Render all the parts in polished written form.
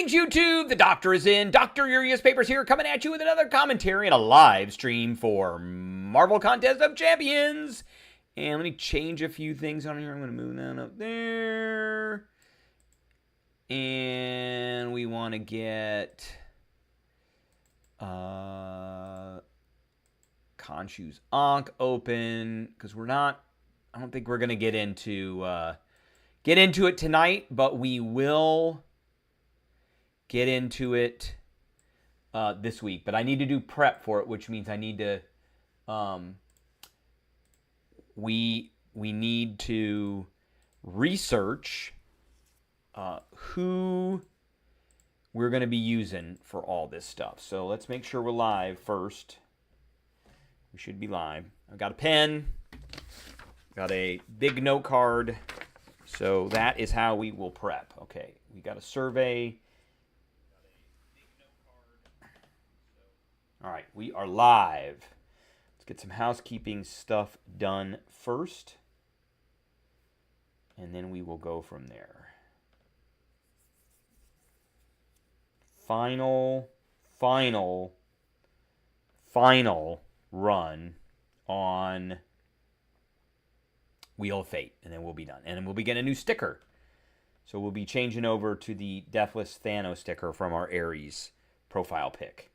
Greetings, YouTube. The doctor is in. Dr. Urias Papers here, coming at you with another commentary and a live stream for Marvel Contest of Champions. And let me change a few things on here. I'm going to move that up there. And we want to get Khonshu's Ankh open, because we're not, I don't think we're going to get into it tonight, but we will get into it this week. But I need to do prep for it, which means I need to we need to research who we're going to be using for all this stuff. So let's make sure we're live first. We should be live. I've got a pen, got a big note card. So that is how we will prep. Okay, we got a survey. All right, we are live. Let's get some housekeeping stuff done first, and then we will go from there. Final run on Wheel of Fate, and then we'll be done. And then we'll be getting a new sticker. So we'll be changing over to the Deathless Thanos sticker from our Ares profile pick.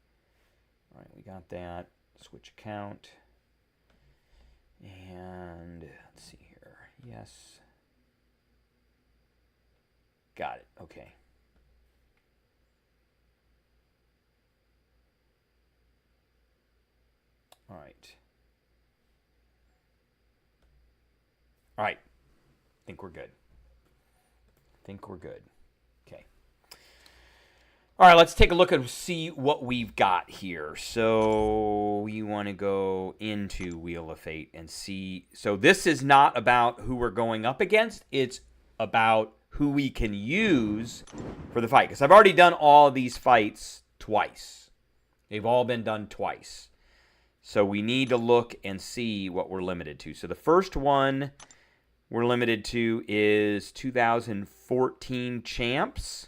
All right, we got that. Switch account. And let's see here. Yes. Got it. Okay. All right. All right. I think we're good. Okay. All right, let's take a look and see what we've got here. So we want to go into Wheel of Fate and see. So this is not about who we're going up against. It's about who we can use for the fight. Because I've already done all of these fights twice. They've all been done twice. So we need to look and see what we're limited to. So the first one we're limited to is 2014 champs.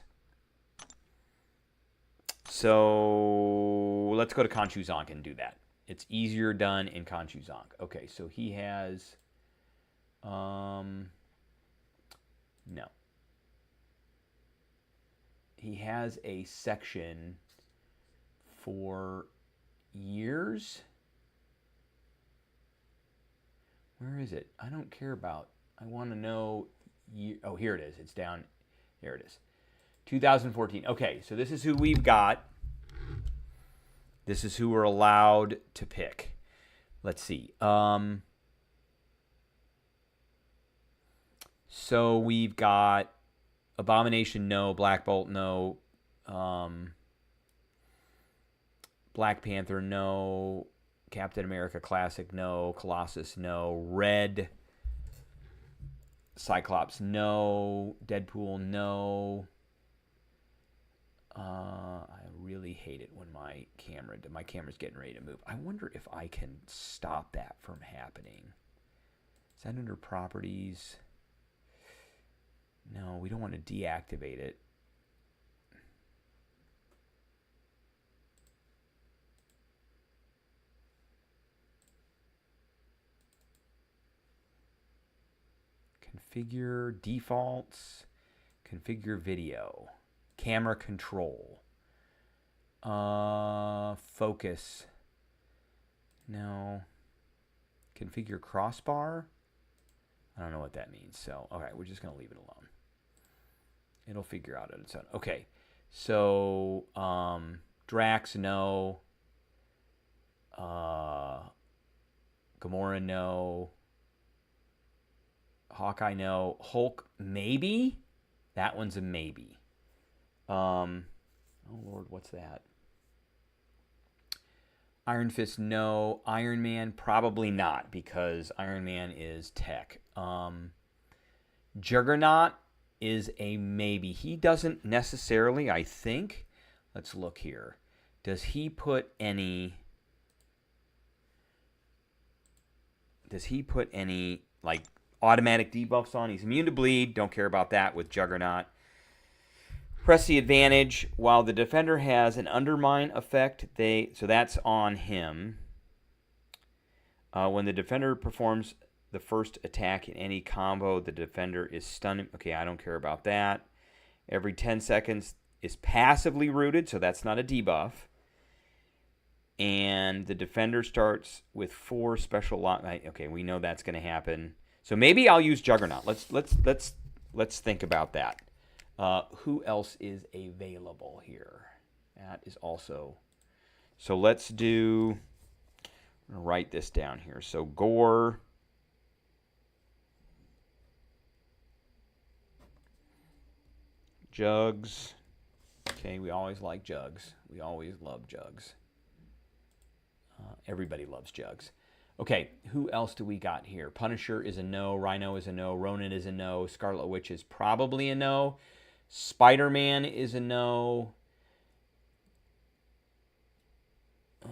So let's go to Khonshu's Ankh and do that. It's easier done in Khonshu's Ankh. Okay, so he has no. He has a section for years. Where is it? I don't care about. I want to know. Oh, here it is. It's down. There it is. 2014. Okay, so this is who we've got. This is who we're allowed to pick. Let's see. So we've got Abomination, no. Black Bolt, no. Black Panther, no. Captain America Classic, no. Colossus, no. Red. Cyclops, no. Deadpool, no. I really hate it when my camera's getting ready to move. I wonder if I can stop that from happening. Is that under properties? No, we don't want to deactivate it. Configure defaults. Configure video. Camera control. Focus. No. Configure crossbar. I don't know what that means. So, all right, we're just going to leave it alone. It'll figure out on its own. Okay. So, Drax, no. Gamora, no. Hawkeye, no. Hulk, maybe? That one's a maybe. Oh, Lord, what's that? Iron Fist, no. Iron Man, probably not, because Iron Man is tech. Juggernaut is a maybe. He doesn't necessarily, I think. Let's look here. Does he put any... like, automatic debuffs on? He's immune to bleed. Don't care about that with Juggernaut. Press the advantage while the defender has an undermine effect. So that's on him. When the defender performs the first attack in any combo, the defender is stunned. Okay, I don't care about that. Every 10 seconds is passively rooted, so that's not a debuff. And the defender starts with 4 special lock. Okay, we know that's going to happen. So maybe I'll use Juggernaut. Let's think about that. Who else is available here? That is also. So let's do. I'm going to write this down here. So Gore. Jugs. Okay, we always like Jugs. We always love Jugs. Everybody loves Jugs. Okay, who else do we got here? Punisher is a no. Rhino is a no. Ronin is a no. Scarlet Witch is probably a no. Spider-Man is a no.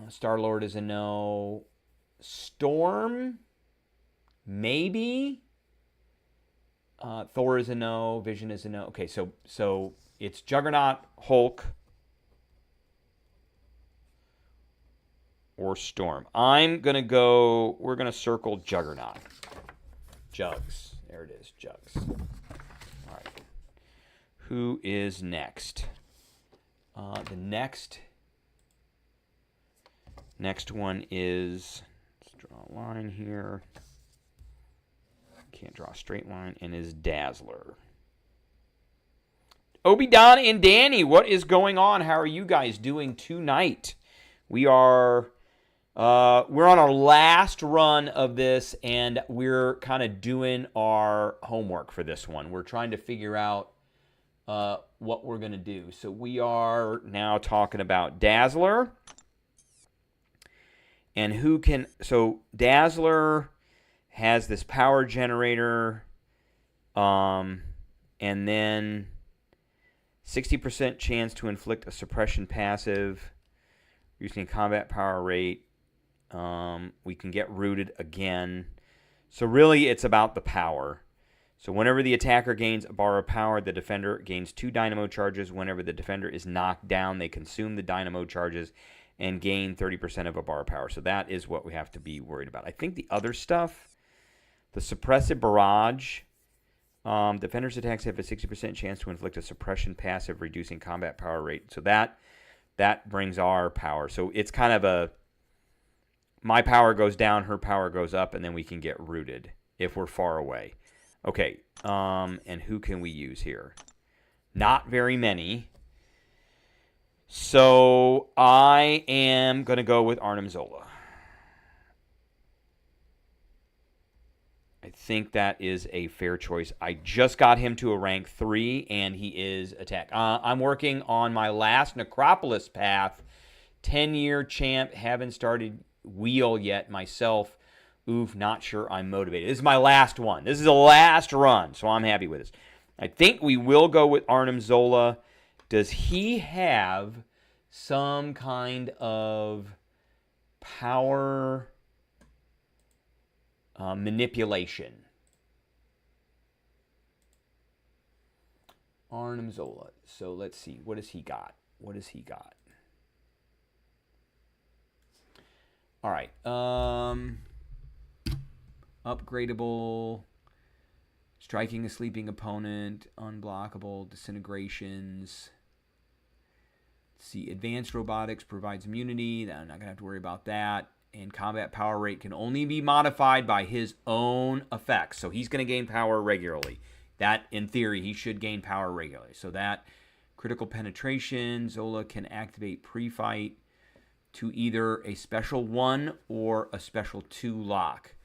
Star-Lord is a no. Storm? Maybe. Thor is a no. Vision is a no. Okay, so it's Juggernaut, Hulk, or Storm. I'm going to go, we're going to circle Juggernaut. Jugs. There it is, Jugs. All right. Who is next? The next one is, let's draw a line here. Can't draw a straight line, and is Dazzler. Obi-Don and Danny, what is going on? How are you guys doing tonight? We're on our last run of this, and we're kind of doing our homework for this one. We're trying to figure out what we're going to do. So we are now talking about Dazzler. And who can... So Dazzler has this power generator, and then 60% chance to inflict a suppression passive using combat power rate. We can get rooted again. So really, it's about the power. So whenever the attacker gains a bar of power, the defender gains 2 dynamo charges. Whenever the defender is knocked down, they consume the dynamo charges and gain 30% of a bar of power. So that is what we have to be worried about. I think the other stuff, the suppressive barrage, defender's attacks have a 60% chance to inflict a suppression passive, reducing combat power rate. So that brings our power. So it's kind of a, my power goes down, her power goes up, and then we can get rooted if we're far away. Okay, and who can we use here? Not very many. So I am going to go with Arnim Zola. I think that is a fair choice. I just got him to a rank 3, and he is attack. I'm working on my last Necropolis path. 10-year champ. Haven't started wheel yet myself. Oof, not sure I'm motivated. This is my last one. This is the last run, so I'm happy with this. I think we will go with Arnim Zola. Does he have some kind of power manipulation? Arnim Zola. So let's see. What has he got? What has he got? All right. Upgradable. Striking a sleeping opponent. Unblockable. Disintegrations. Let's see. Advanced robotics provides immunity. I'm not going to have to worry about that. And combat power rate can only be modified by his own effects. So he's going to gain power regularly. That, in theory, he should gain power regularly. So that critical penetration, Zola can activate pre-fight to either a special 1 or a special 2 lock.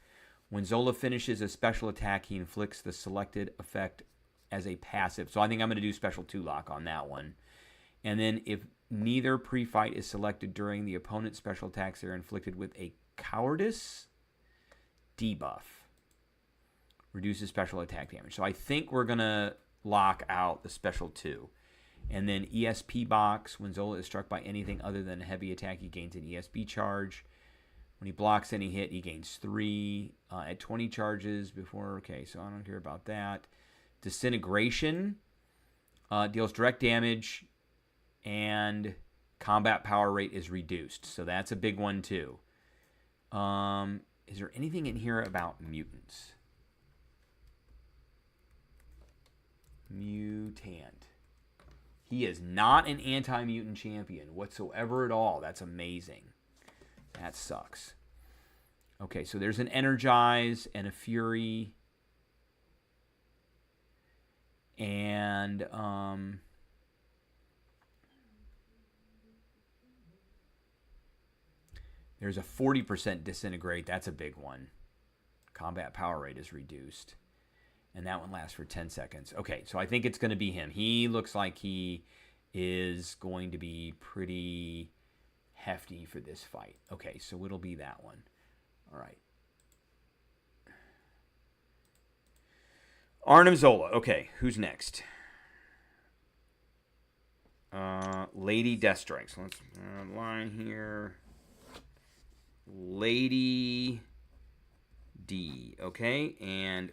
When Zola finishes a special attack, he inflicts the selected effect as a passive. So I think I'm going to do special 2 lock on that one. And then if neither pre-fight is selected during the opponent's special attacks, they're inflicted with a cowardice debuff. Reduces special attack damage. So I think we're going to lock out the special 2. And then ESP box. When Zola is struck by anything other than a heavy attack, he gains an ESP charge. When he blocks any hit, he gains 3 at 20 charges before. Okay, so I don't care about that. Disintegration. Deals direct damage, and combat power rate is reduced. So that's a big one too. Is there anything in here about mutants? Mutant. He is not an anti-mutant champion whatsoever at all. That's amazing. That sucks. Okay, so there's an Energize and a Fury. And there's a 40% Disintegrate. That's a big one. Combat power rate is reduced. And that one lasts for 10 seconds. Okay, so I think it's going to be him. He looks like he is going to be pretty hefty for this fight. Okay, so it'll be that one. All right. Arnim Zola. Okay, who's next? Lady Deathstrike. So let's line here. Lady D. Okay, and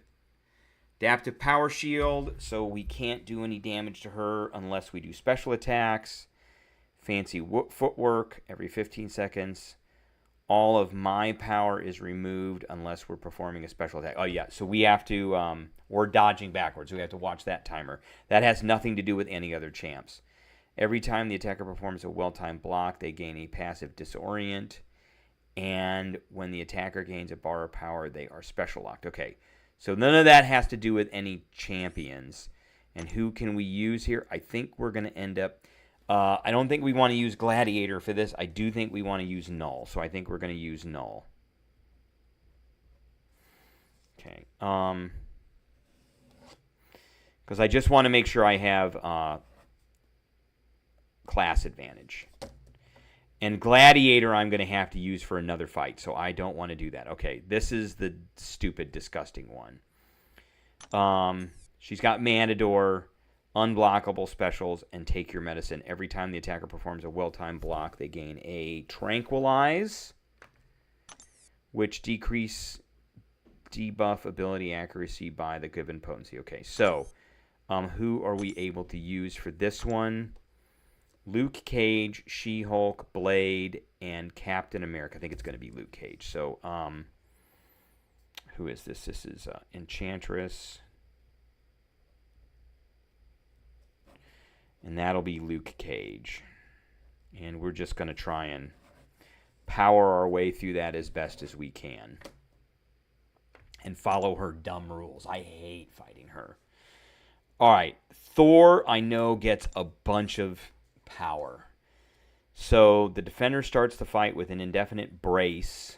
Adaptive Power Shield, so we can't do any damage to her unless we do special attacks. Fancy Footwork every 15 seconds. All of my power is removed unless we're performing a special attack. Oh, yeah, so we have to, we're dodging backwards. So we have to watch that timer. That has nothing to do with any other champs. Every time the attacker performs a well-timed block, they gain a passive Disorient. And when the attacker gains a bar of power, they are special locked. Okay. So none of that has to do with any champions. And who can we use here? I think we're going to end up... I don't think we want to use Gladiator for this. I do think we want to use Null. So I think we're going to use Null. Okay. Because I just want to make sure I have class advantage. And Gladiator I'm going to have to use for another fight, so I don't want to do that. Okay, this is the stupid, disgusting one. She's got Matador, unblockable specials, and take your medicine. Every time the attacker performs a well-timed block, they gain a Tranquilize, which debuff ability accuracy by the given potency. Okay, so who are we able to use for this one? Luke Cage, She-Hulk, Blade, and Captain America. I think it's going to be Luke Cage. So, who is this? This is Enchantress. And that'll be Luke Cage. And we're just going to try and power our way through that as best as we can. And follow her dumb rules. I hate fighting her. All right. Thor, I know, gets a bunch of power. So the defender starts the fight with an indefinite brace,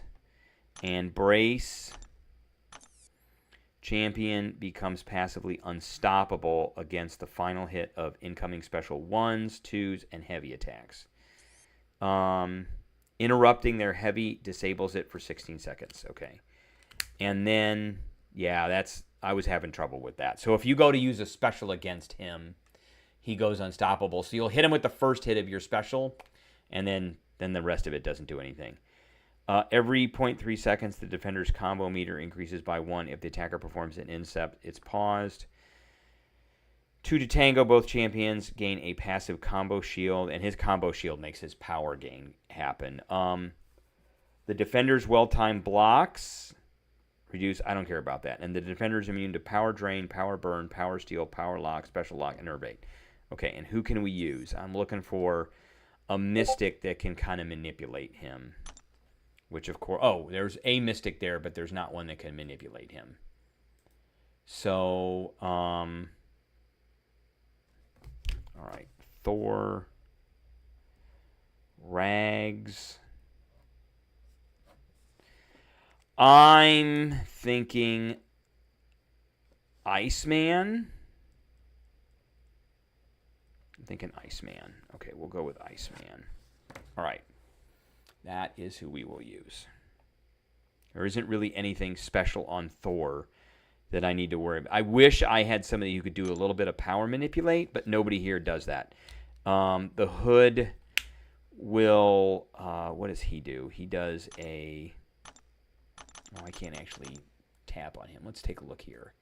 and brace champion becomes passively unstoppable against the final hit of incoming special 1s, 2s, and heavy attacks. Interrupting their heavy disables it for 16 seconds. Okay. And then, yeah, I was having trouble with that. So if you go to use a special against him, he goes unstoppable. So you'll hit him with the first hit of your special, and then the rest of it doesn't do anything. Every 0.3 seconds, the defender's combo meter increases by 1. If the attacker performs an incept, it's paused. 2 to tango, both champions gain a passive combo shield, and his combo shield makes his power gain happen. The defender's well-timed blocks reduce. I don't care about that. And the defender's immune to power drain, power burn, power steal, power lock, special lock, and nerve bait. Okay, and who can we use? I'm looking for a mystic that can kind of manipulate him. Which, of course... Oh, there's a mystic there, but there's not one that can manipulate him. So, all right. Thor. Rags. I'm thinking Iceman. I'm thinking Iceman. Okay, we'll go with Iceman. All right. That is who we will use. There isn't really anything special on Thor that I need to worry about. I wish I had somebody who could do a little bit of power manipulate, but nobody here does that. The Hood will... what does he do? He does a... Oh, I can't actually tap on him. Let's take a look here.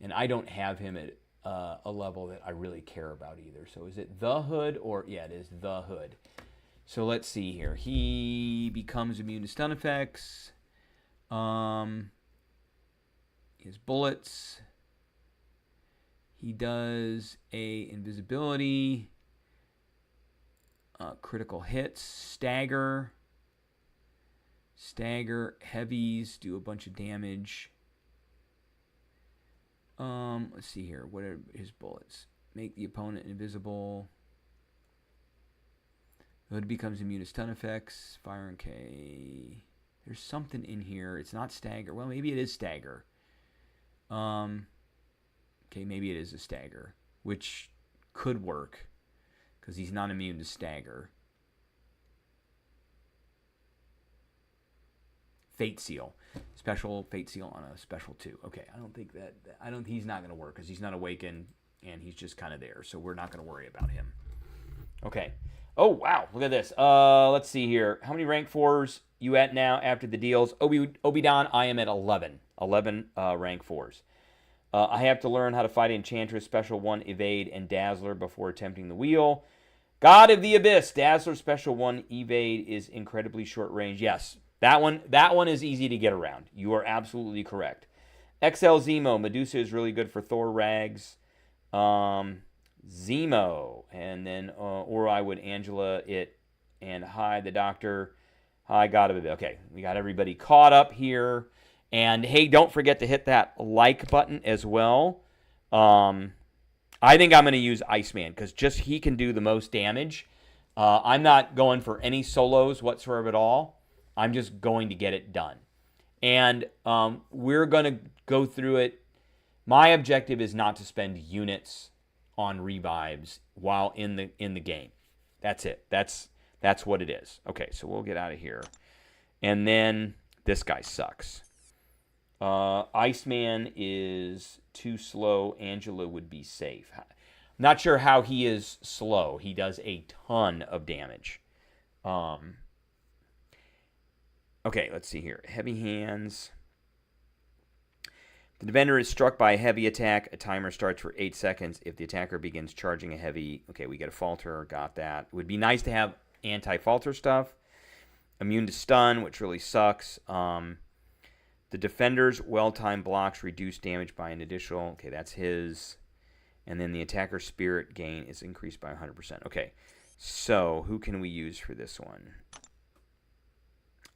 And I don't have him at a level that I really care about either. So is it the Hood or, yeah, it is the Hood. So let's see here. He becomes immune to stun effects. His bullets. He does a invisibility, critical hits, stagger, heavies, do a bunch of damage. Let's see here. What are his bullets? Make the opponent invisible. Hood becomes immune to stun effects. Fire and K. There's something in here. It's not stagger. Well, maybe it is stagger. Okay, maybe it is a stagger, which could work because he's not immune to stagger. Fate Seal. Special Fate Seal on a special 2. Okay, I don't think he's not going to work because he's not awakened and he's just kind of there. So we're not going to worry about him. Okay. Oh, wow. Look at this. Let's see here. How many rank 4s you at now after the deals? Obidon, I am at 11. 11 rank 4s. I have to learn how to fight Enchantress, Special 1, Evade, and Dazzler before attempting the wheel. God of the Abyss, Dazzler, Special 1, Evade is incredibly short range. Yes, that one is easy to get around. You are absolutely correct. XL Zemo, Medusa is really good for Thor Rags. Zemo, and then or I would Angela it, and hi the Doctor. Hi God of the Abyss. Okay, we got everybody caught up here. And, hey, don't forget to hit that like button as well. I think I'm going to use Iceman because just he can do the most damage. I'm not going for any solos whatsoever at all. I'm just going to get it done. And we're going to go through it. My objective is not to spend units on revives while in the game. That's it. That's what it is. Okay, so we'll get out of here. And then this guy sucks. Iceman is too slow. Angela would be safe. Not sure how he is slow. He does a ton of damage. Okay, let's see here. Heavy hands. The defender is struck by a heavy attack. A timer starts for 8 seconds. If the attacker begins charging a heavy... Okay, we get a falter. Got that. It would be nice to have anti-falter stuff. Immune to stun, which really sucks. The defender's well-timed blocks reduce damage by an additional... Okay, that's his. And then the attacker's spirit gain is increased by 100%. Okay, so who can we use for this one?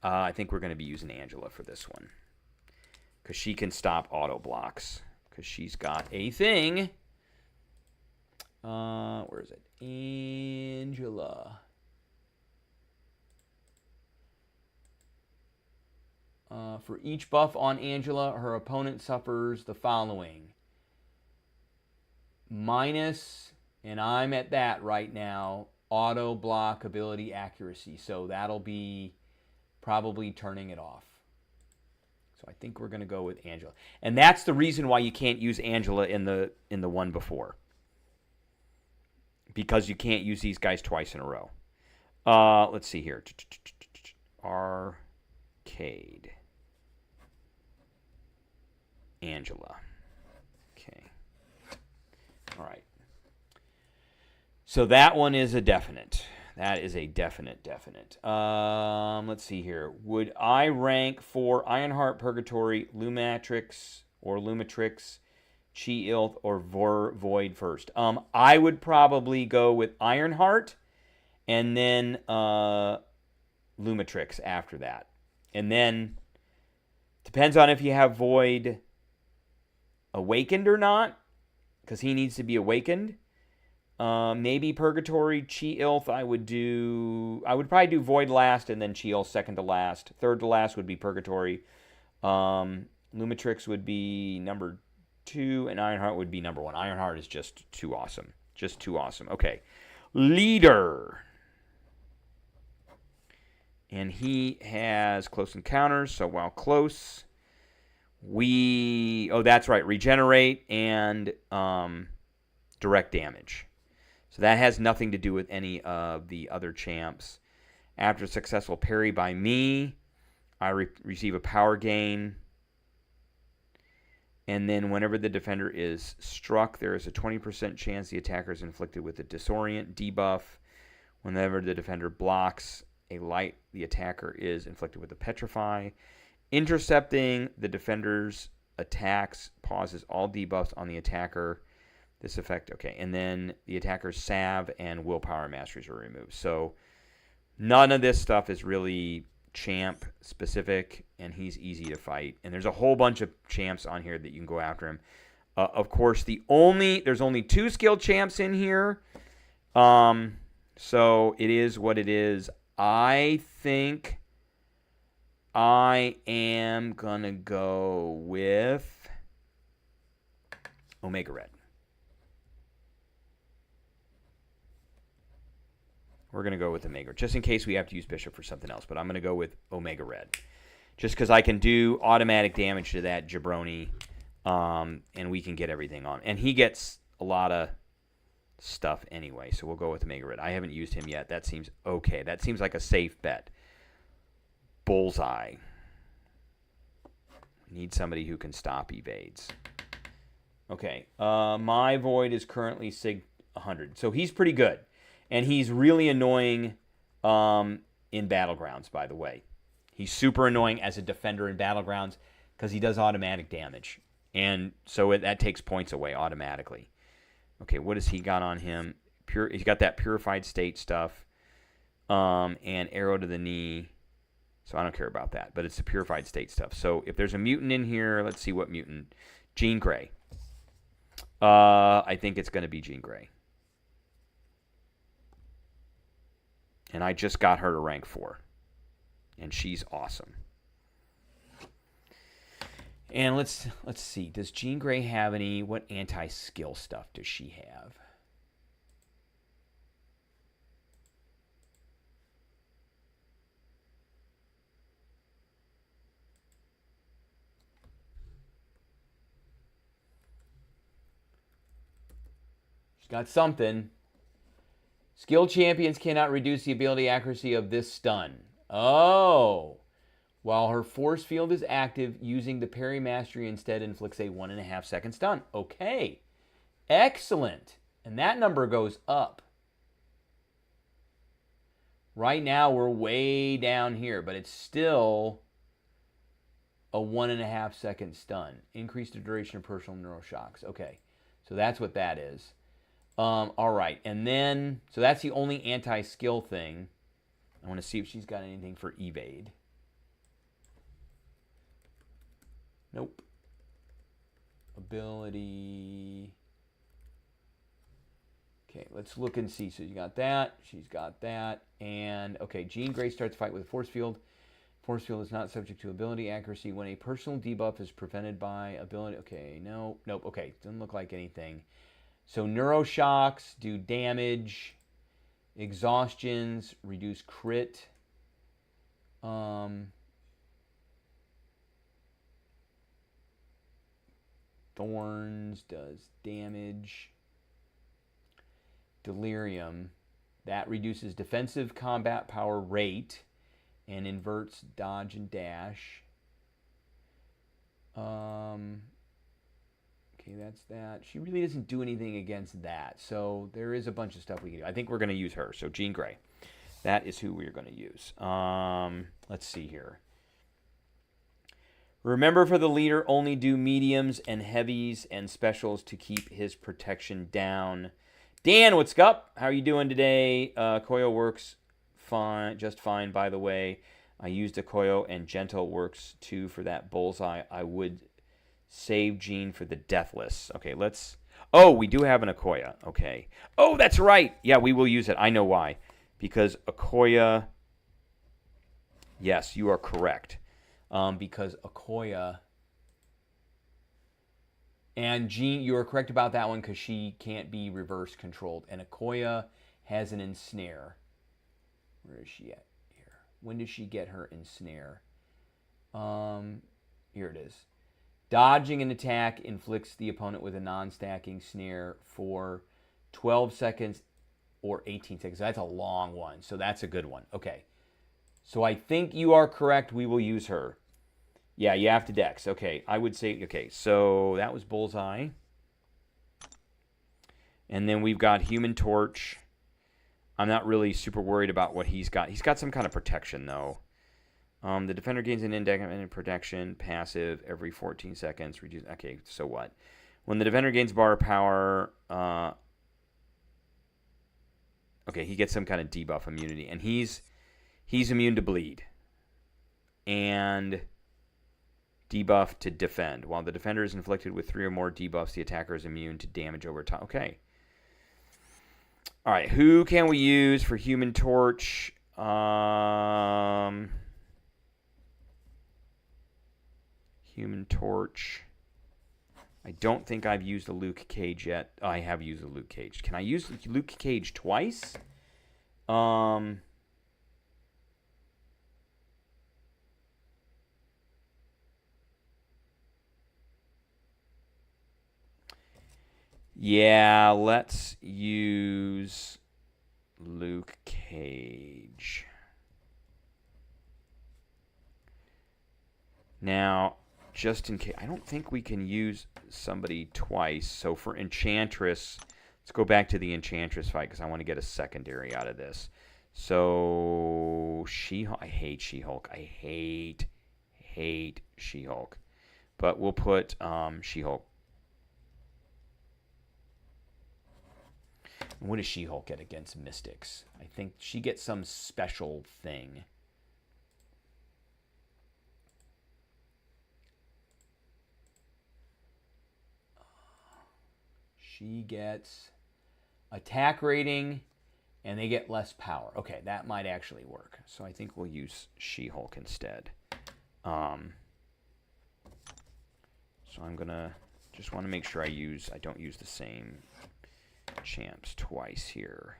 I think we're going to be using Angela for this one. Because she can stop auto blocks. Because she's got a thing. Where is it? Angela. For each buff on Angela, her opponent suffers the following. Minus, and I'm at that right now, auto block ability accuracy. So that'll be probably turning it off. So I think we're going to go with Angela. And that's the reason why you can't use Angela in the one before. Because you can't use these guys twice in a row. Let's see here. Arcade. Angela. Okay. All right. So that one is a definite. That is a definite. Let's see here. Would I rank for Ironheart, Purgatory, Lumatrix, Chi-Ilth, or Void first? I would probably go with Ironheart and then Lumatrix after that. And then depends on if you have Void awakened or not, because he needs to be awakened. Maybe Purgatory, Chi-Ilth. I would probably do Void last and then Chi-Ilth second to last. Third to last would be Purgatory. Lumatrix would be number 2 and Ironheart would be number 1. Ironheart is just too awesome. Just too awesome. Okay. Leader. And he has close encounters, so while close, that's right, regenerate and direct damage. So that has nothing to do with any of the other champs. After a successful parry by me, I receive a power gain. And then whenever the defender is struck, there is a 20% chance the attacker is inflicted with a disorient debuff. Whenever the defender blocks a light, the attacker is inflicted with a petrify. Intercepting the defender's attacks pauses all debuffs on the attacker. This effect, okay. And then the attacker's salve and willpower masteries are removed. So none of this stuff is really champ specific, and he's easy to fight. And there's a whole bunch of champs on here that you can go after him. Of course, there's only 2 skilled champs in here. So it is what it is. I think I am going to go with Omega Red. We're going to go with Omega, just in case we have to use Bishop for something else. But I'm going to go with Omega Red, just because I can do automatic damage to that jabroni, and we can get everything on. And he gets a lot of stuff anyway, so we'll go with Omega Red. I haven't used him yet. That seems okay. That seems like a safe bet. Bullseye. Need somebody who can stop evades. Okay, my Void is currently Sig 100, so he's pretty good. And he's really annoying in Battlegrounds, by the way. He's super annoying as a defender in Battlegrounds because he does automatic damage. And so that takes points away automatically. Okay, what has he got on him? He's got that Purified State stuff and Arrow to the Knee. So I don't care about that, but it's the Purified State stuff. So if there's a mutant in here, let's see what mutant. Jean Grey. I think it's going to be Jean Grey. And I just got her to rank 4. And she's awesome. And let's see. Does Jean Grey have any? What anti-skill stuff does she have? She's got something. Skilled champions cannot reduce the ability accuracy of this stun. Oh. While her force field is active, using the parry mastery instead inflicts a 1.5 second stun. Okay. Excellent. And that number goes up. Right now we're way down here, but it's still a 1.5 second stun. Increase the duration of personal neuroshocks. Okay. So that's what that is. All right, and then, so that's the only anti-skill thing. I want to see if she's got anything for evade. Nope. Ability. Okay, let's look and see. So you got that, she's got that, and, okay, Jean Grey starts fight with a force field. Force field is not subject to ability accuracy when a personal debuff is prevented by ability. Okay, nope, okay, doesn't look like anything. So neuroshocks do damage, exhaustions reduce crit. Thorns does damage. Delirium, that reduces defensive combat power rate and inverts dodge and dash. Okay, that's that. She really doesn't do anything against that. So there is a bunch of stuff we can do. I think we're going to use her. So Jean Grey. That is who we're going to use. Let's see here. Remember, for the leader, only do mediums and heavies and specials to keep his protection down. Dan, what's up? How are you doing today? Koyo works fine, just fine, by the way. I used a Koyo, and Gentle works too for that bullseye. I would save Jean for the Deathless. Okay, let's... Oh, we do have an Akoya. Okay. Oh, that's right. Yeah, we will use it. I know why. Because Akoya... Yes, you are correct. Because Akoya... And Jean, you are correct about that one because she can't be reverse controlled. And Akoya has an ensnare. Where is she at? Here. When does she get her ensnare? Here it is. Dodging an attack inflicts the opponent with a non-stacking snare for 12 seconds or 18 seconds. That's a long one, so that's a good one. Okay. So I think you are correct. We will use her. Yeah, you have to dex. Okay, I would say, okay, so that was Bullseye. And then we've got Human Torch. I'm not really super worried about what he's got. He's got some kind of protection, though. The defender gains an indefinite protection, passive, every 14 seconds. Reduce. Okay, so what? When the defender gains bar power, okay, he gets some kind of debuff immunity, and he's immune to bleed and debuff to defend. While the defender is inflicted with 3 or more debuffs, the attacker is immune to damage over time. Okay. All right, who can we use for Human Torch? Human Torch. I don't think I've used a Luke Cage yet. Oh, I have used a Luke Cage. Can I use Luke Cage twice? Yeah, let's use Luke Cage. Now, just in case, I don't think we can use somebody twice. So for Enchantress, let's go back to the Enchantress fight because I want to get a secondary out of this. So She-Hulk, I hate She-Hulk. I hate She-Hulk. But we'll put She-Hulk. What does She-Hulk get against Mystics? I think she gets some special thing. She gets attack rating, and they get less power. Okay, that might actually work. So I think we'll use She-Hulk instead. So I'm gonna just want to make sure I don't use the same champs twice here.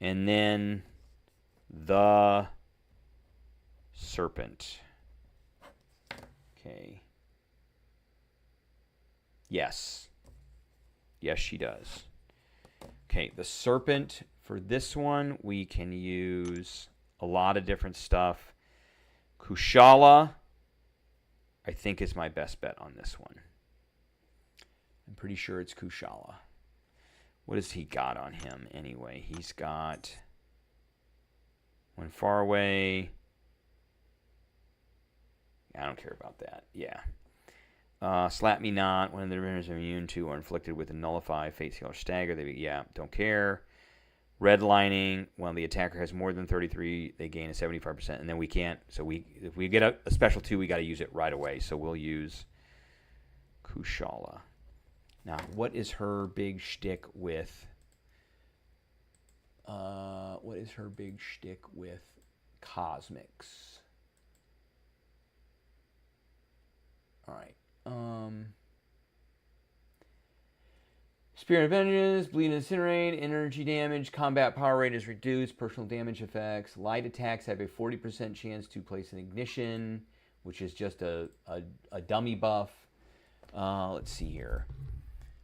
And then the Serpent. Okay. Yes. Yes, she does. Okay, the Serpent, for this one, we can use a lot of different stuff. Kushala, I think, is my best bet on this one. I'm pretty sure it's Kushala. What has he got on him anyway? He's got when far away. I don't care about that. Yeah. Slap Me Not. When the defenders are immune to or inflicted with a nullify, fate, seal, or stagger. Don't care. Redlining. When the attacker has more than 33, they gain a 75%. And then we can't. So if we get a special 2, we got to use it right away. So we'll use Kushala. Now, what is her big shtick with? Cosmics? All right. Spirit of Vengeance, Bleed and Incinerate, energy damage, combat power rate is reduced, personal damage effects. Light attacks have a 40% chance to place an ignition, which is just a dummy buff. Let's see here.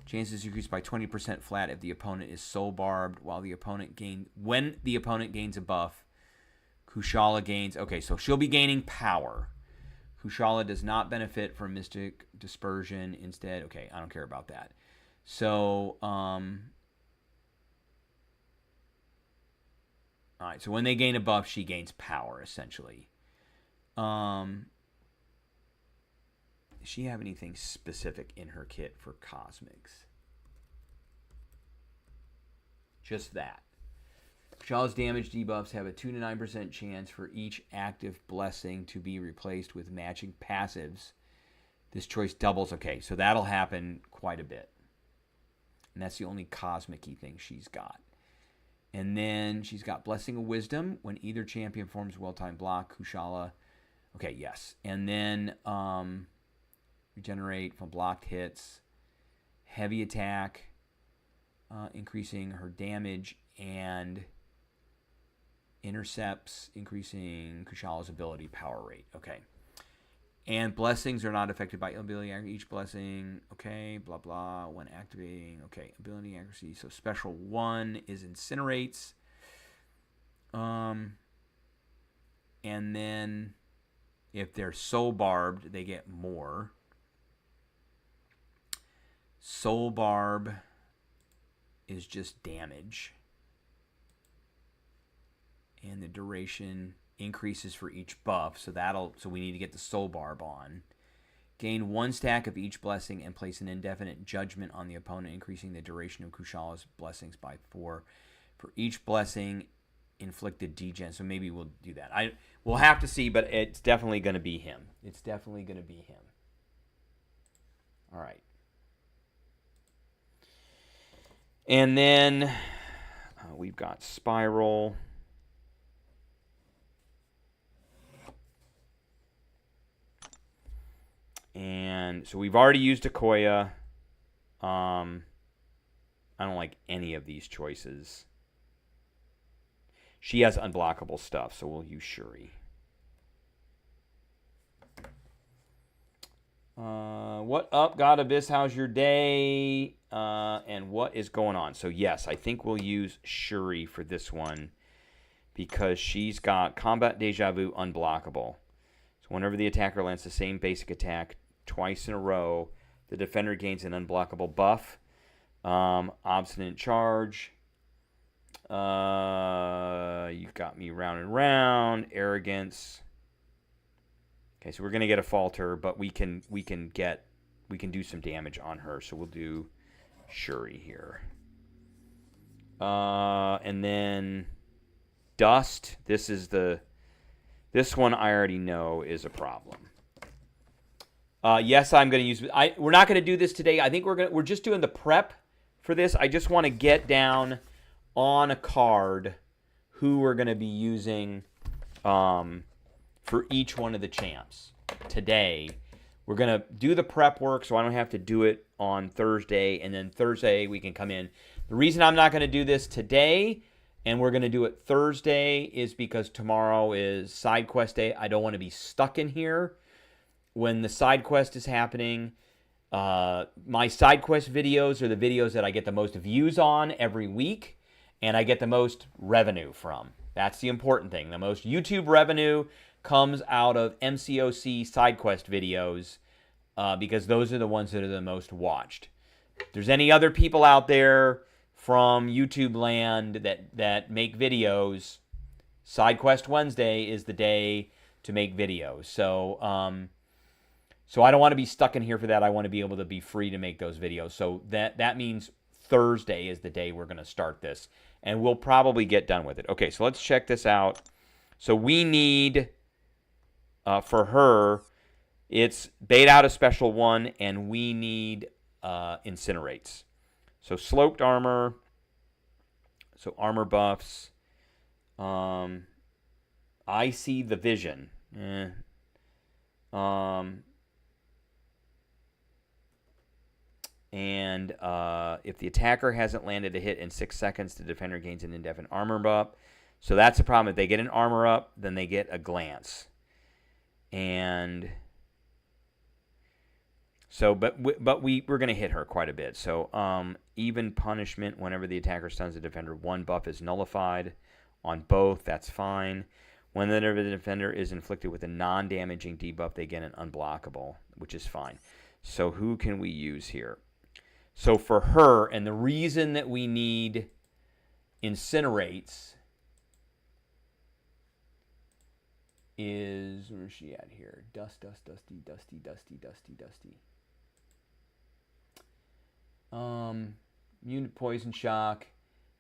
Chances increased by 20% flat if the opponent is soul barbed, when the opponent gains a buff. Kushala gains. Okay, so she'll be gaining power. Kushala does not benefit from Mystic Dispersion. Instead, okay, I don't care about that. So, all right. So when they gain a buff, she gains power essentially. Does she have anything specific in her kit for Cosmics? Just that. Kushala's damage debuffs have a 2 to 9% chance for each active blessing to be replaced with matching passives. This choice doubles. Okay, so that'll happen quite a bit. And that's the only cosmic-y thing she's got. And then she's got Blessing of Wisdom. When either champion forms a well-timed block, Kushala. Okay, yes. And then regenerate from blocked hits. Heavy attack, increasing her damage, and intercepts, increasing Kushala's ability power rate. Okay. And blessings are not affected by ability accuracy. Each blessing, okay, blah, blah, when activating. Okay, ability accuracy. So special 1 is Incinerates. And then If they're soul barbed, they get more. Soul barb is just damage. And the duration increases for each buff, so we need to get the soul barb on. Gain 1 stack of each blessing and place an indefinite judgment on the opponent, increasing the duration of Kushala's blessings by 4. For each blessing, inflicted degen. So maybe we'll do that. We'll have to see, but it's definitely going to be him. It's definitely going to be him. All right. And then we've got Spiral. And so we've already used Akoya. I don't like any of these choices. She has unblockable stuff, so we'll use Shuri. What up, God Abyss? How's your day? And what is going on? So yes, I think we'll use Shuri for this one because she's got Combat Deja Vu unblockable. So whenever the attacker lands the same basic attack twice in a row, the defender gains an unblockable buff. Obstinate Charge. You've got me round and round. Arrogance. Okay, so we're gonna get a falter, but we can do some damage on her. So we'll do Shuri here. And then Dust. This one I already know is a problem. Yes, I'm going to use. We're not going to do this today. I think we're just doing the prep for this. I just want to get down on a card who we're going to be using for each one of the champs today. We're going to do the prep work so I don't have to do it on Thursday, and then Thursday we can come in. The reason I'm not going to do this today and we're going to do it Thursday is because tomorrow is side quest day. I don't want to be stuck in here when the side quest is happening. My side quest videos are the videos that I get the most views on every week, and I get the most revenue from. That's the important thing. The most YouTube revenue comes out of MCOC side quest videos because those are the ones that are the most watched. If there's any other people out there from YouTube land that make videos, Side Quest Wednesday is the day to make videos. So I don't want to be stuck in here for that. I want to be able to be free to make those videos. So that means Thursday is the day we're going to start this. And we'll probably get done with it. Okay, so let's check this out. So we need, for her, it's bait out a special one, and we need incinerates. So sloped armor, so armor buffs. I see the vision. And if the attacker hasn't landed a hit in 6 seconds, the defender gains an indefinite armor up. So that's the problem. If they get an armor up, then they get a glance. And so, but we're going to hit her quite a bit. So even punishment, whenever the attacker stuns the defender, one buff is nullified on both. That's fine. Whenever the defender is inflicted with a non-damaging debuff, they get an unblockable, which is fine. So who can we use here? So for her, and the reason that we need incinerates is, where is she at here? Dusty. Unit poison shock,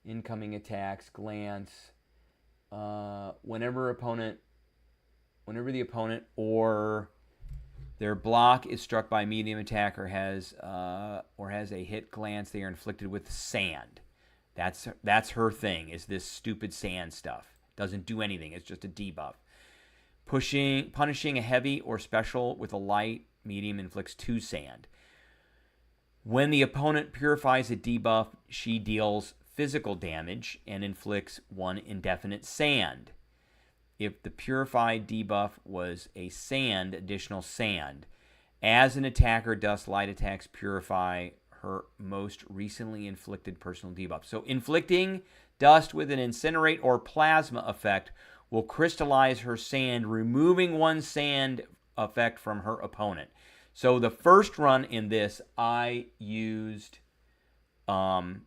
incoming attacks, glance. Whenever the opponent or their block is struck by medium attack or has a hit glance, they are inflicted with sand. That's her thing, is this stupid sand stuff. Doesn't do anything. It's just a debuff. Punishing a heavy or special with a light, medium inflicts 2 sand. When the opponent purifies a debuff, she deals physical damage and inflicts 1 indefinite sand. If the purified debuff was a sand, additional sand. As an attacker, Dust light attacks purify her most recently inflicted personal debuff. So inflicting Dust with an incinerate or plasma effect will crystallize her sand, removing one sand effect from her opponent. So the first run in this, I used Ironheart.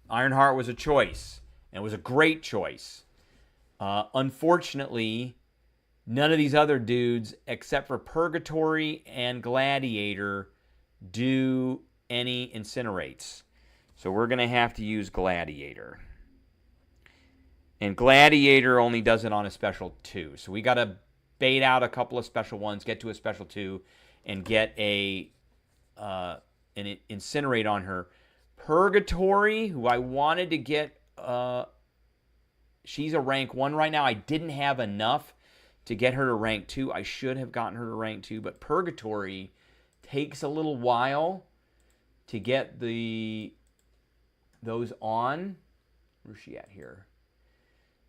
Ironheart was a choice, and it was a great choice. Unfortunately, none of these other dudes, except for Purgatory and Gladiator, do any incinerates. So we're going to have to use Gladiator. And Gladiator only does it on a special 2. So we got to bait out a couple of special ones, get to a special 2, and get an incinerate on her. Purgatory, who I wanted to get, she's a rank 1 right now. I didn't have enough to get her to rank 2. I should have gotten her to rank 2, but Purgatory takes a little while to get those on. Where's she at here?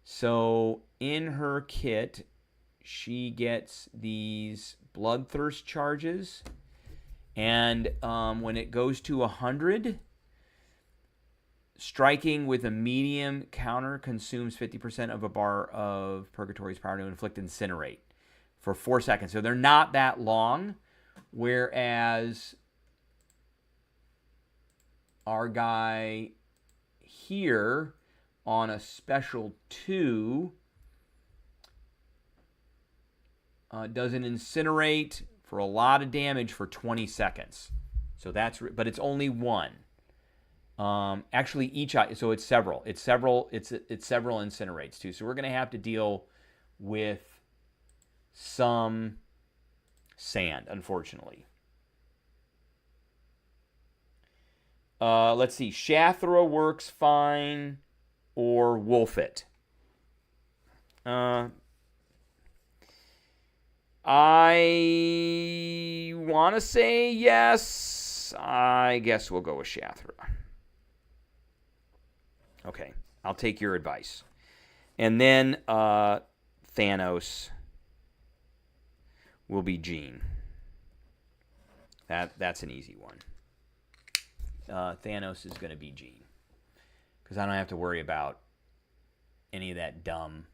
So in her kit, she gets these Bloodthirst charges, and when it goes to 100, striking with a medium counter consumes 50% of a bar of Purgatory's power to inflict Incinerate for 4 seconds. So they're not that long, whereas our guy here on a special 2 does an Incinerate for a lot of damage for 20 seconds. So that's, but it's only 1. Actually, so it's several. It's several incinerates too. So we're going to have to deal with some sand, unfortunately. Let's see. Shathra works fine, or Wolfit. I want to say yes. I guess we'll go with Shathra. Okay, I'll take your advice. And then Thanos will be Jean. That's an easy one. Thanos is going to be Jean, because I don't have to worry about any of that dumb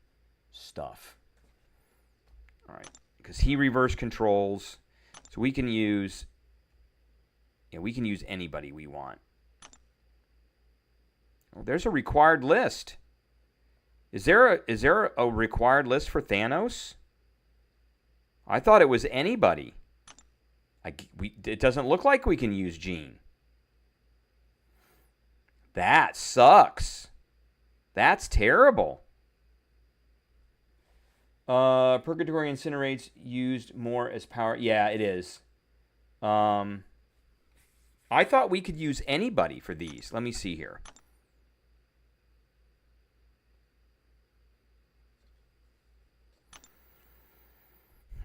stuff. All right, because he reverse controls, so we can use anybody we want. Oh, there's a required list. Is there a required list for Thanos? I thought it was anybody. It doesn't look like we can use Jean. That sucks. That's terrible. Purgatory Incinerates used more as power. Yeah, it is. I thought we could use anybody for these. Let me see here.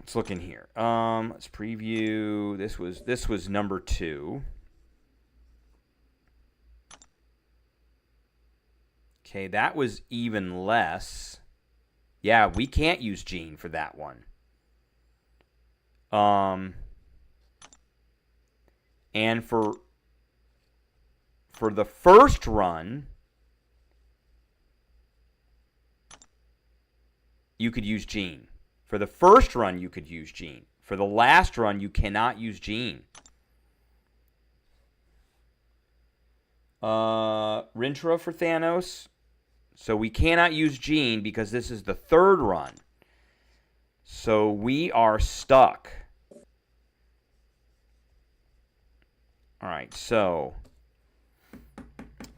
Let's look in here. Let's preview. This was number 2. Okay, that was even less. Yeah, we can't use Jean for that one. And for the first run, you could use Jean. For the first run, you could use Jean. For the last run, you cannot use Jean. Rintra for Thanos. So we cannot use Jean because this is the third run. So we are stuck. All right, so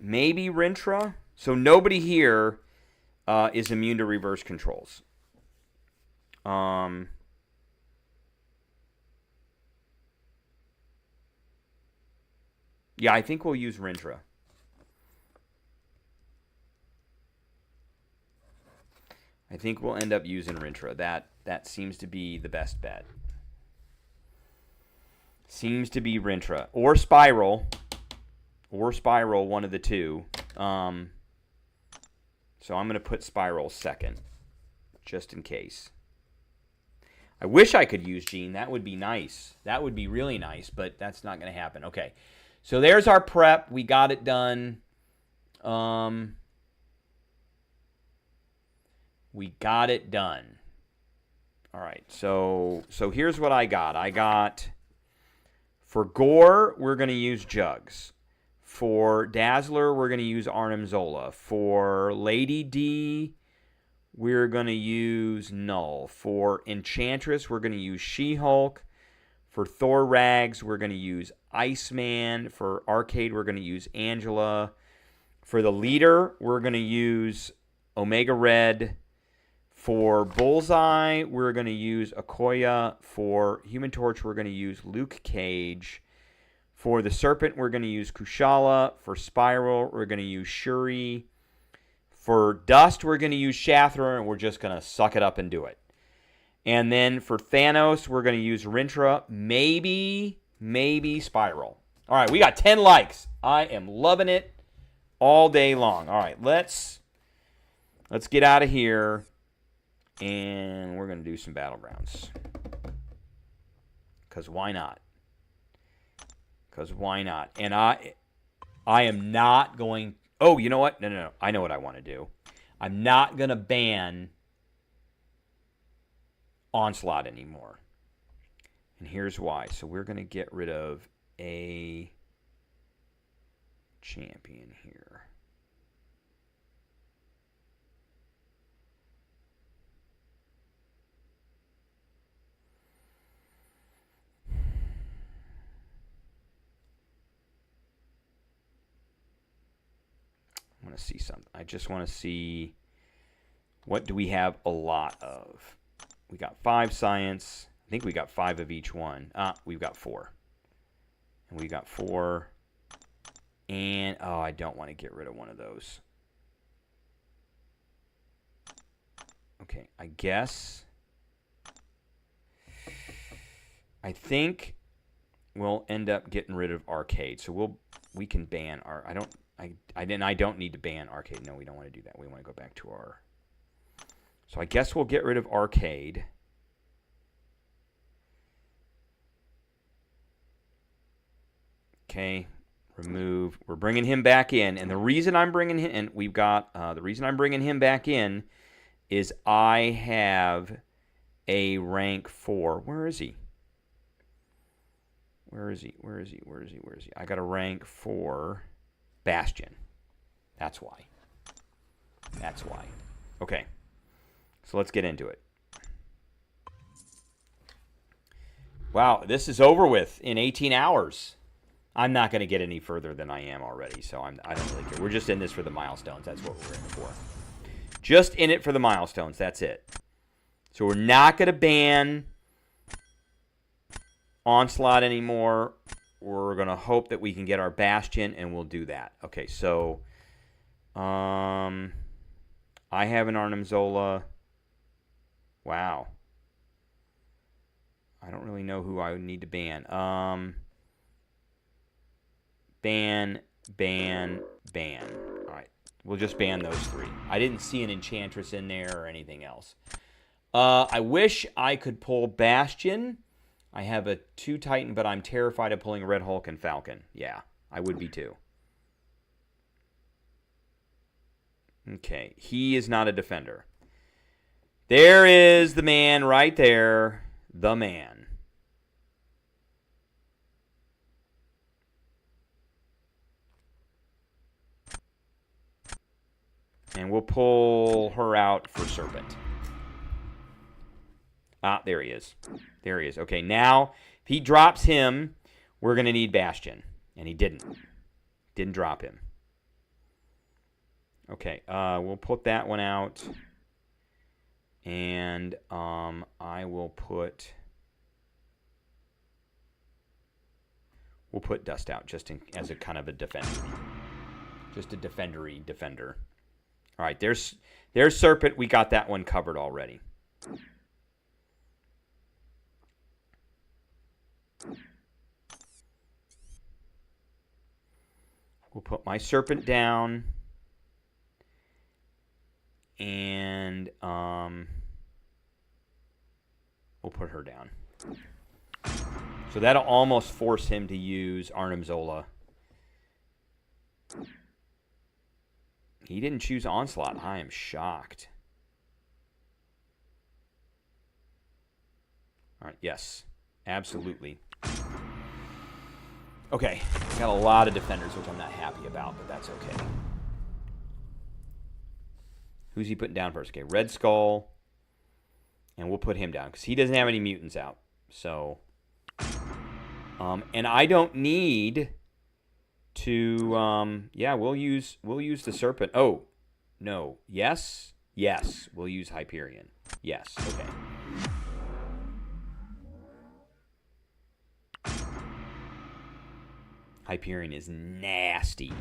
maybe Rintra. So nobody here is immune to reverse controls. Yeah, I think we'll use Rintra. I think we'll end up using Rintra. That seems to be the best bet. Seems to be Rintra. Or Spiral. One of the two. So I'm going to put Spiral second, just in case. I wish I could use Jean. That would be nice. That would be really nice, but that's not going to happen. Okay, so there's our prep. We got it done. We got it done. All right, so here's what I got. I got, for Gore, we're going to use Jugs. For Dazzler, we're going to use Arnim Zola. For Lady D, we're going to use Null. For Enchantress, we're going to use She-Hulk. For Thor Rags, we're going to use Iceman. For Arcade, we're going to use Angela. For the Leader, we're going to use Omega Red. For Bullseye, we're going to use Okoye. For Human Torch, we're going to use Luke Cage. For the Serpent, we're going to use Kushala. For Spiral, we're going to use Shuri. For Dust, we're going to use Shathra, and we're just going to suck it up and do it. And then for Thanos, we're going to use Rintra, maybe Spiral. All right, we got 10 likes. I am loving it all day long. All right, let's get out of here, and we're going to do some Battlegrounds. Because why not? Because why not? And I am not going... Oh, you know what? No. I know what I want to do. I'm not going to ban Onslaught anymore. And here's why. So we're going to get rid of a champion here. I want to see something. I just want to see, what do we have a lot of? We got 5 science. I think we got 5 of each one. We've got 4. And we got 4. And, oh, I don't want to get rid of one of those. Okay, I guess. I think we'll end up getting rid of Arcade. So we can ban our, I don't need to ban Arcade. No, we don't want to do that. We want to go back to our... So I guess we'll get rid of Arcade. Okay, remove. We're bringing him back in, and the reason I'm bringing him, and we've got the reason I'm bringing him back in, is I have a rank 4. Where is he? Where is he? I got a rank 4 Bastion. That's why. Okay. So let's get into it. Wow, this is over with in 18 hours. I'm not going to get any further than I am already, so I don't really care. We're just in this for the milestones. That's what we're in it for. Just in it for the milestones. That's it. So we're not going to ban Onslaught anymore. We're going to hope that we can get our Bastion, and we'll do that. Okay, so I have an Arnim Zola. Wow. I don't really know who I would need to ban. Ban. All right. We'll just ban those 3. I didn't see an Enchantress in there or anything else. I wish I could pull Bastion. I have a 2 Titan, but I'm terrified of pulling Red Hulk and Falcon. Yeah, I would be too. Okay, he is not a defender. There is the man right there. The man. And we'll pull her out for Serpent. There he is. Okay, now, if he drops him, we're going to need Bastion. And he didn't. Didn't drop him. Okay, we'll put that one out. And I will put... We'll put Dust out just as a kind of a defender. Just a defender. All right, there's Serpent. We got that one covered already. We'll put my Serpent down. And we'll put her down. So that'll almost force him to use Arnim Zola. He didn't choose Onslaught. I am shocked. All right, yes. Absolutely. Okay, got a lot of defenders, which I'm not happy about, but that's okay. Who's he putting down first? Okay, Red Skull. And we'll put him down, because he doesn't have any mutants out. So, and I don't need to, yeah, we'll use the Serpent. Oh, no. Yes? Yes, we'll use Hyperion. Yes, okay. Hyperion is nasty.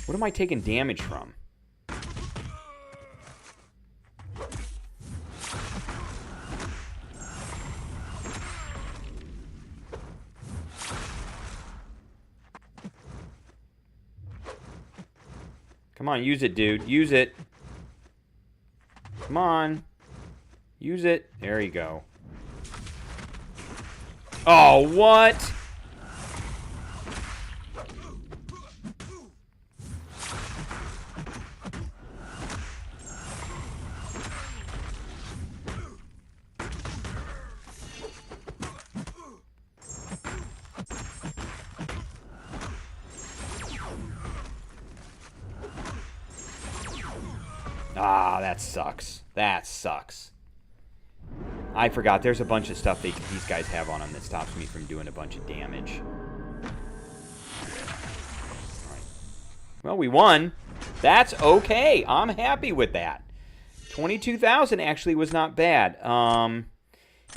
What am I taking damage from? Come on, use it, dude. Use it. Come on. Use it. There you go. Oh, what? Ah, that sucks. That sucks. I forgot. There's a bunch of stuff these guys have on them that stops me from doing a bunch of damage. All right. Well, we won. That's okay. I'm happy with that. 22,000 actually was not bad.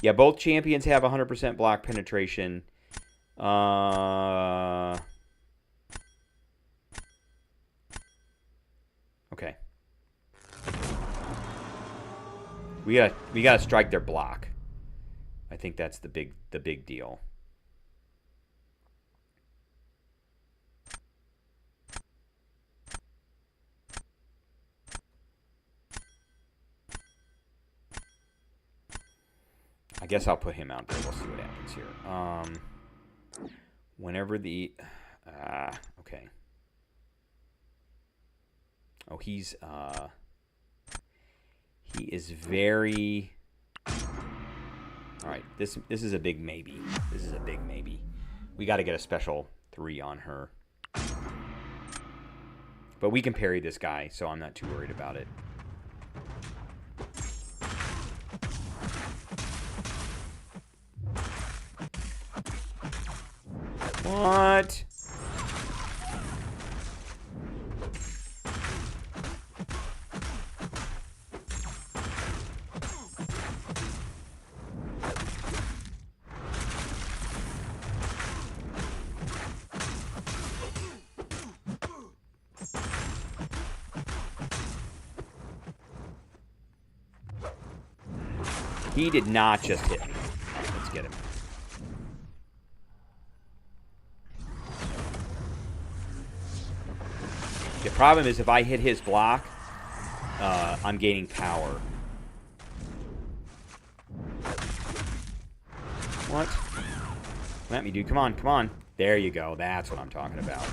Yeah, both champions have 100% block penetration. Okay. We gotta strike their block. I think that's the big deal. I guess I'll put him out there. We'll see what happens here. Whenever the okay. Oh, he is very... All right, this is a big maybe. This is a big maybe. We got to get a special 3 on her. But we can parry this guy, so I'm not too worried about it. What? He did not just hit me. Let's get him. The problem is if I hit his block, I'm gaining power. What? Come at me, dude. Come on, come on. There you go. That's what I'm talking about.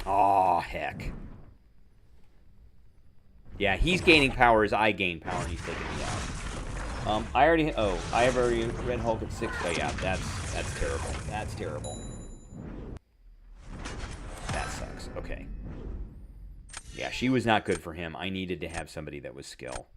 Oh, heck. Yeah, he's gaining power as I gain power, and he's taking me out. I have already Red Hulk at 6. Oh, yeah, that's terrible. That's terrible. That sucks. Okay. Yeah, she was not good for him. I needed to have somebody that was skill.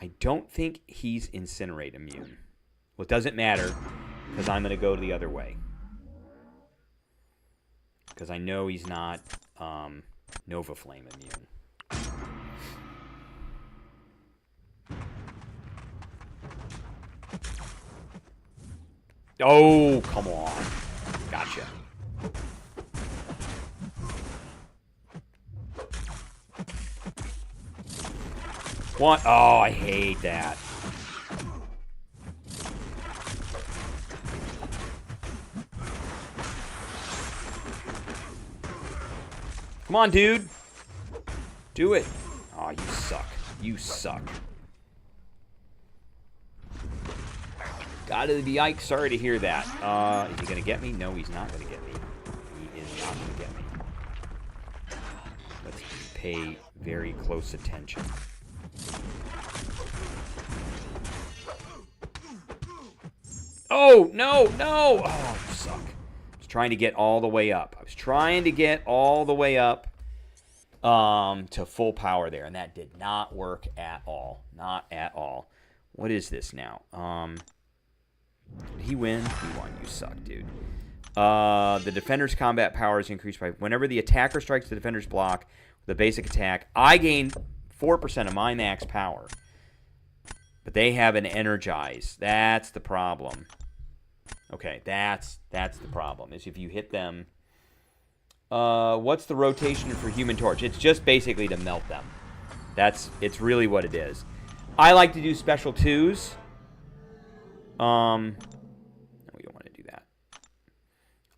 I don't think he's Incinerate immune. Well, it doesn't matter, because I'm going to go the other way. Because I know he's not Nova Flame immune. Oh, come on. Gotcha. What? Oh, I hate that. Come on, dude. Do it. Oh, you suck. You suck. God of the yikes. Sorry to hear that. Is he going to get me? No, he's not going to get me. He is not going to get me. Let's pay very close attention. Oh, no, no. Oh, you suck. I was trying to get all the way up. I was trying to get all the way up to full power there, and that did not work at all. Not at all. What is this now? Did he win? He won. You suck, dude. The defender's combat power is increased by whenever the attacker strikes the defender's block with a basic attack. I gain 4% of my max power. But they have an energize. That's the problem. Okay, that's the problem. Is if you hit them. What's the rotation for Human Torch? It's just basically to melt them. It's really what it is. I like to do special 2s. No, we don't want to do that.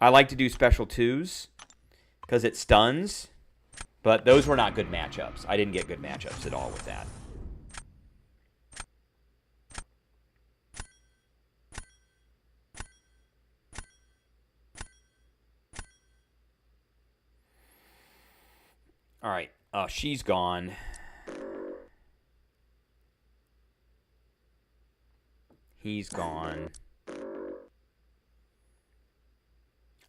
I like to do special 2s because it stuns. But those were not good matchups. I didn't get good matchups at all with that. All right. She's gone. He's gone.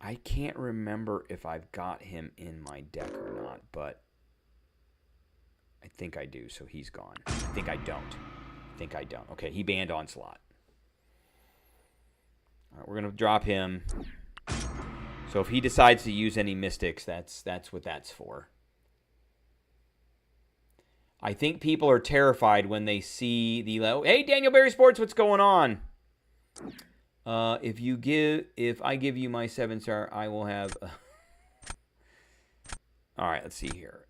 I can't remember if I've got him in my deck or not, but I think I do, so he's gone. I think I don't. Okay, he banned Onslaught. All right, we're going to drop him. So if he decides to use any Mystics, that's what that's for. I think people are terrified when they see the... Hey, Daniel Berry Sports, what's going on? If I give you my 7-star, I will have... All right, let's see here.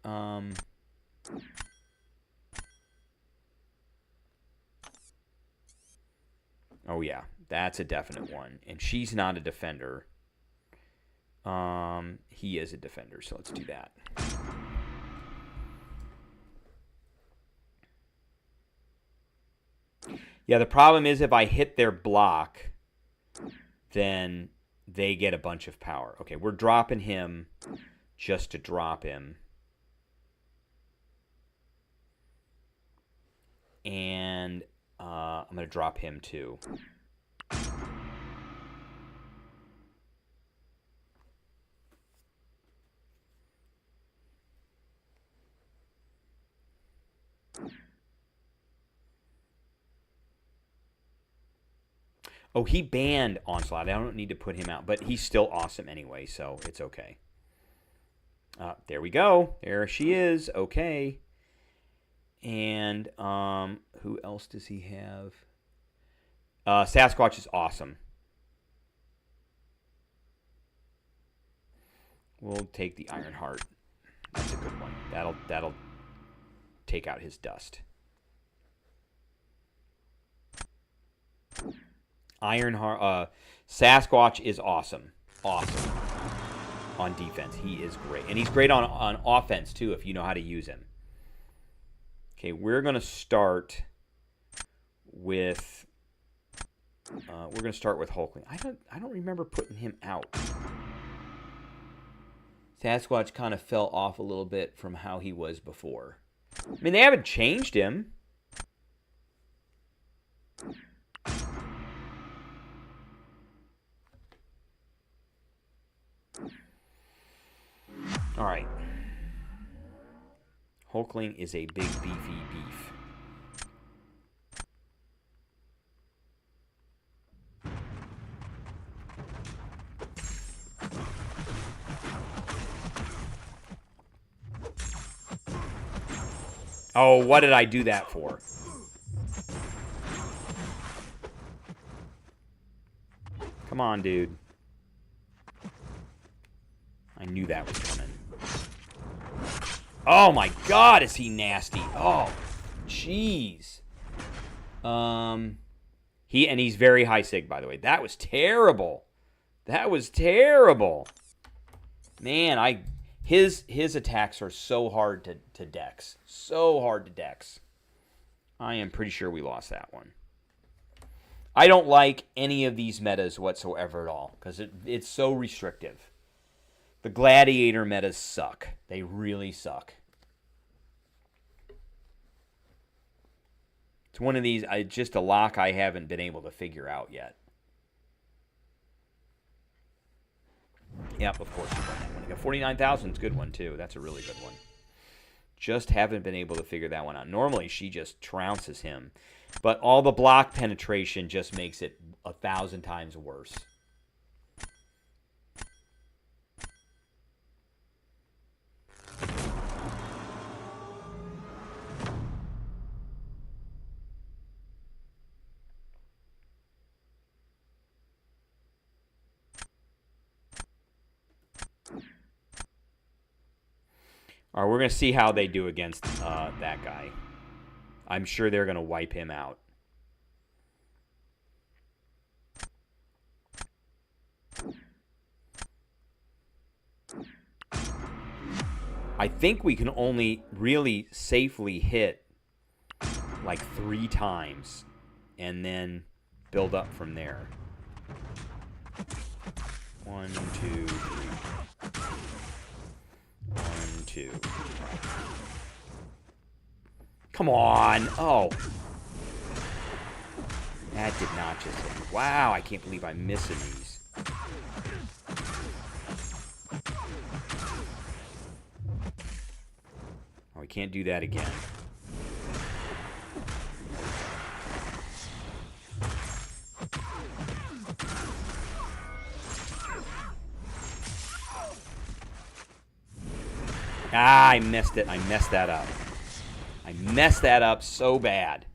Oh, yeah, that's a definite one. And she's not a defender. He is a defender, so let's do that. Yeah, the problem is if I hit their block, then they get a bunch of power. Okay, we're dropping him just to drop him. And I'm going to drop him too. Oh, he banned Onslaught. I don't need to put him out, but he's still awesome anyway, so it's okay. There we go. There she is. Okay. And who else does he have? Sasquatch is awesome. We'll take the Ironheart. That's a good one. That'll take out his dust. Ironheart, Sasquatch is awesome. Awesome. On defense. He is great. And he's great on offense, too, if you know how to use him. Okay, we're going to start with... Hulkling. I don't remember putting him out. Sasquatch kind of fell off a little bit from how he was before. I mean, they haven't changed him. All right. Hulkling is a big, beefy beef. Oh, what did I do that for? Come on, dude. I knew that was coming. Oh my God, is he nasty? Oh, jeez. He's very high sig, by the way. That was terrible. That was terrible. Man, his attacks are so hard to dex. So hard to dex. I am pretty sure we lost that one. I don't like any of these metas whatsoever at all because it's so restrictive. The gladiator metas suck. They really suck. It's one of these, just a lock I haven't been able to figure out yet. Yep, of course you got that one. You got 49,000. It's a good one, too. That's a really good one. Just haven't been able to figure that one out. Normally, she just trounces him. But all the block penetration just makes it 1,000 times worse. All right, we're going to see how they do against that guy. I'm sure they're going to wipe him out. I think we can only really safely hit like 3 times and then build up from there. 1, 2, 3. 1, 2. Come on. Oh. That did not just hit me. Wow, I can't believe I'm missing these. Oh, we can't do that again. Ah, I missed it. I messed that up. I messed that up so bad.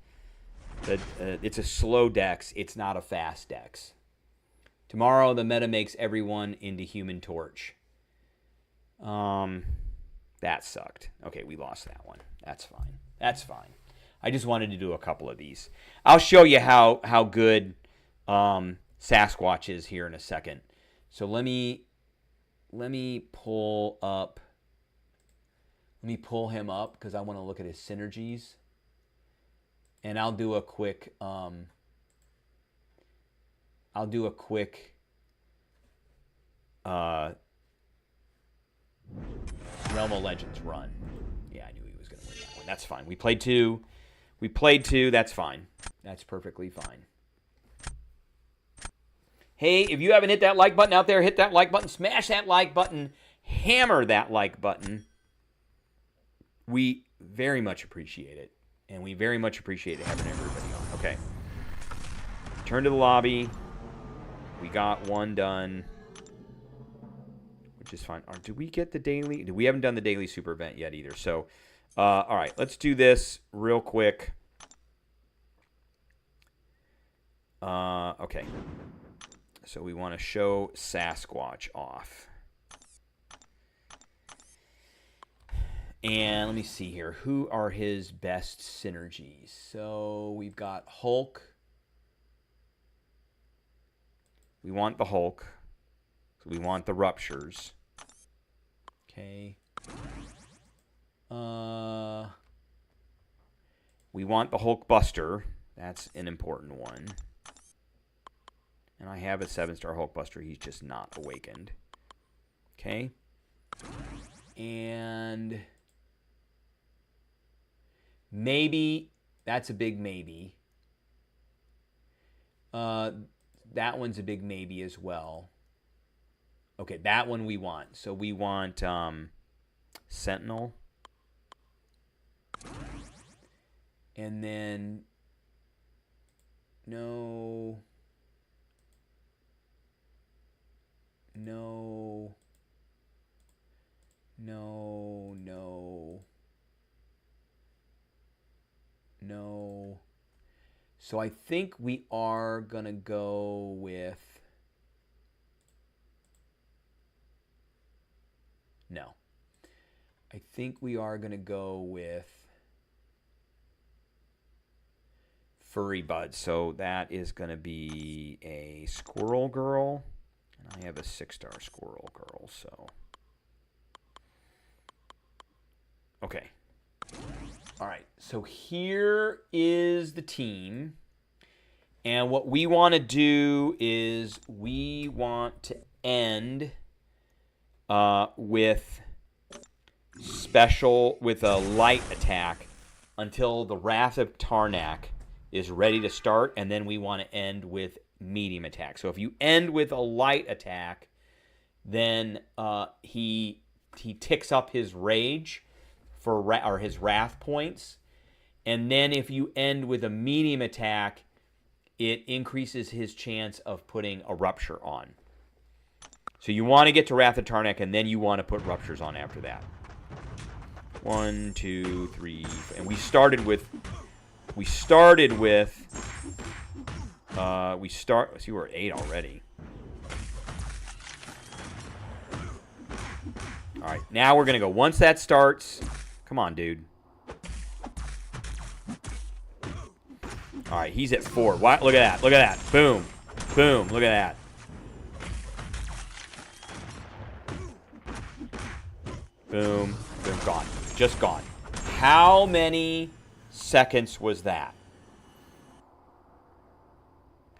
It's a slow dex. It's not a fast dex. Tomorrow, the meta makes everyone into Human Torch. That sucked. Okay, we lost that one. That's fine. That's fine. I just wanted to do a couple of these. I'll show you how good Sasquatch is here in a second. So let me pull up. Let me pull him up because I want to look at his synergies. And I'll do a quick Realm of Legends run. Yeah, I knew he was going to win that one. That's fine. We played 2. That's fine. That's perfectly fine. Hey, if you haven't hit that like button out there, hit that like button. Smash that like button. Hammer that like button. We very much appreciate it. And we very much appreciate having everybody on. Okay. Turn to the lobby. We got one done. Which is fine. Did we get the daily? We haven't done the daily super event yet either. So, all right. Let's do this real quick. Okay. So we want to show Sasquatch off. And let me see here. Who are his best synergies? So we've got Hulk. We want the Hulk. So we want the Ruptures. Okay. We want the Hulk Buster. That's an important one. And I have a 7-star Hulk Buster. He's just not awakened. Okay. And maybe, that's a big maybe. That one's a big maybe as well. Okay, that one we want. So we want Sentinel. And then, no. So I think we are going to go with I think we are going to go with Furry Bud. So that is going to be a Squirrel Girl. And I have a 6-star Squirrel Girl, so. Okay. All right. So here is the team. And what we want to do is we want to end with a light attack until the Wrath of Tarnak is ready to start, and then we want to end with medium attack. So if you end with a light attack, then he ticks up his rage or his wrath points, and then if you end with a medium attack, it increases his chance of putting a rupture on. So you want to get to Wrath of Tarnak, and then you want to put ruptures on after that. 1, 2, 3, and we started with. See, we're at 8 already. All right, now we're gonna go. Once that starts, come on, dude. All right, he's at 4. What? Look at that. Look at that. Boom. Boom. Look at that. Boom. Boom. Gone. Just gone. How many seconds was that?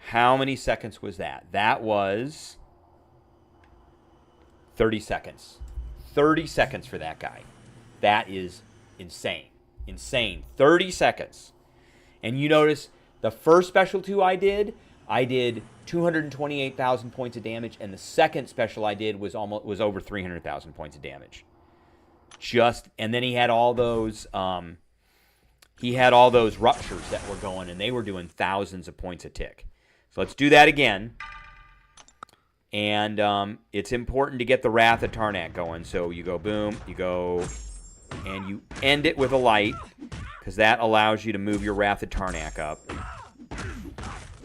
How many seconds was that? That was 30 seconds. 30 seconds for that guy. That is insane. Insane. 30 seconds. And you notice the first special 2 I did 228,000 points of damage, and the second special I did was over 300,000 points of damage. And then he had all those ruptures that were going, and they were doing thousands of points a tick. So let's do that again. And it's important to get the Wrath of Tarnak going. So you go boom, you go, and you end it with a light, because that allows you to move your Wrath of Tarnak up.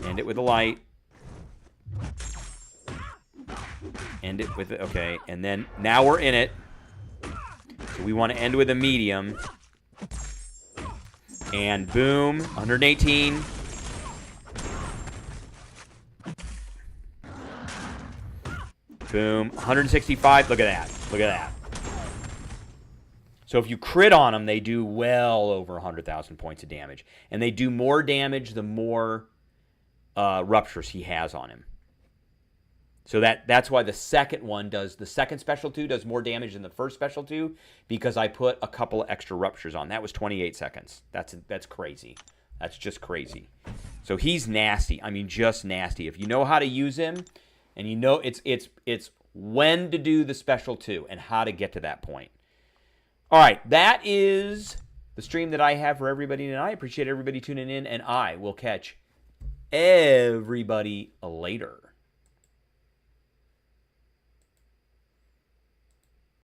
End it with a light. End it with, okay, and then now we're in it. So we want to end with a medium. And boom, 118. Boom, 165. Look at that. Look at that. So if you crit on them, they do well over 100,000 points of damage. And they do more damage the more ruptures he has on him. So that's why the second special 2 does more damage than the first special 2, because I put a couple of extra ruptures on. That was 28 seconds. That's crazy. That's just crazy. So he's nasty. I mean, just nasty. If you know how to use him, and you know it's when to do the special 2 and how to get to that point. All right, that is the stream that I have for everybody tonight. I appreciate everybody tuning in, and I will catch everybody later.